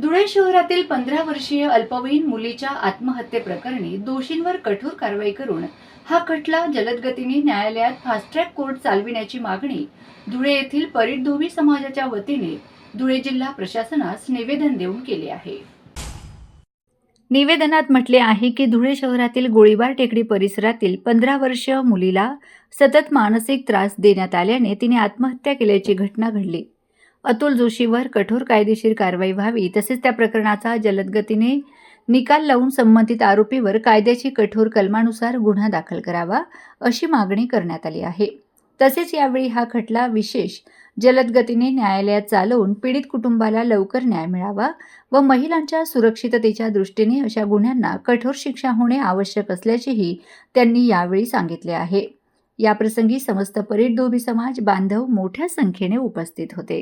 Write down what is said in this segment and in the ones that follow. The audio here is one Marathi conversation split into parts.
धुळे शहरातील 15 वर्षीय अल्पवयीन मुलीच्या आत्महत्येप्रकरणी दोषींवर कठोर कारवाई करून हा खटला जलद गतीने न्यायालयात फास्ट ट्रॅक कोर्ट चालविण्याची मागणी धुळे येथील परिटधोबी समाजाच्या वतीने धुळे जिल्हा प्रशासनास निवेदन देऊन केले आहे। निवेदनात म्हटले आहे की धुळे शहरातील गोळीबार टेकडी परिसरातील 15 वर्षीय मुलीला सतत मानसिक त्रास देण्यात आल्याने तिने आत्महत्या केल्याची घटना घडली। अतुल जोशीवर कठोर कायदेशीर कारवाई व्हावी तसेच त्या प्रकरणाचा जलद गतीने निकाल लावून संबंधित आरोपीवर कायद्याची कठोर कलमानुसार गुन्हा दाखल करावा अशी मागणी करण्यात आली आहे। तसेच यावेळी हा खटला विशेष जलद गतीने न्यायालयात चालवून पीडित कुटुंबाला लवकर न्याय मिळावा व महिलांच्या सुरक्षिततेच्या दृष्टीने अशा गुन्ह्यांना कठोर शिक्षा होणे आवश्यक असल्याचेही त्यांनी यावेळी सांगितले आहे। याप्रसंगी समस्त परिटधोबी समाज बांधव मोठ्या संख्येने उपस्थित होते।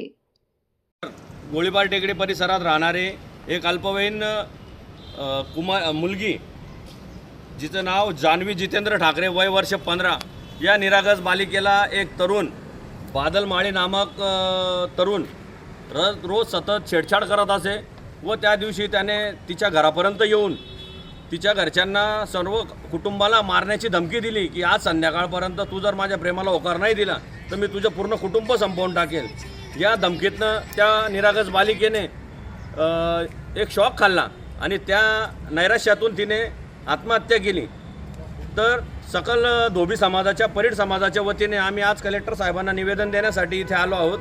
गोळीबार टेकडी परिसरात राहणारे एक अल्पवयीन मुलगी जिचं नाव जान्हवी जितेंद्र ठाकरे वय वर्ष 15 या निरागस बालिकेला एक तरुण बादल माळी नामक तरुण रोज सतत छेडछाड करत असे व त्या दिवशी त्याने तिच्या घरापर्यंत येऊन तिच्या घरच्यांना सर्व कुटुंबाला मारण्याची धमकी दिली की आज संध्याकाळपर्यंत तू जर माझ्या प्रेमाला होकार नाही दिला तर मी तुझं पूर्ण कुटुंब संपवून टाकेल। या धमकीतनं त्या निरागस बालिकेने एक शॉक खाल्ला आणि त्या नैराश्यातून तिने आत्महत्या केली। तर सकल धोबी समाजाच्या परिट समाजाच्या वतीने आम्ही आज कलेक्टर साहेबांना निवेदन देण्यासाठी इथे आलो आहोत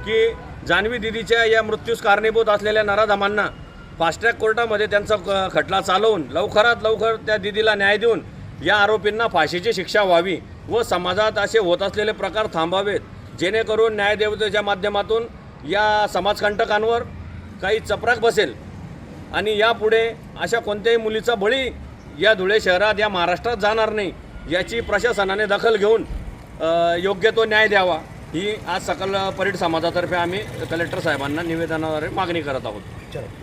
की जान्हवी दिदीच्या या मृत्यूस कारणीभूत असलेल्या नराधमांना फास्ट ट्रॅक कोर्टामध्ये त्यांचा खटला चालवून लवकरात लवकर त्या दिदीला न्याय देऊन या आरोपींना फाशीची शिक्षा व्हावी व समाजात असे होत असलेले प्रकार थांबावेत, जेणेकरून न्यायदेवतेच्या माध्यमातून या समाजकंटकांवर काही चपराक बसेल आणि यापुढे अशा कोणत्याही मुलीचा बळी या धुळे शहरात या महाराष्ट्रात जाणार नाही याची प्रशासनाने दखल घेऊन योग्य तो न्याय द्यावा ही आज सकल परिट समाजातर्फे आम्ही कलेक्टर साहेबांना निवेदनाद्वारे मागणी करत आहोत।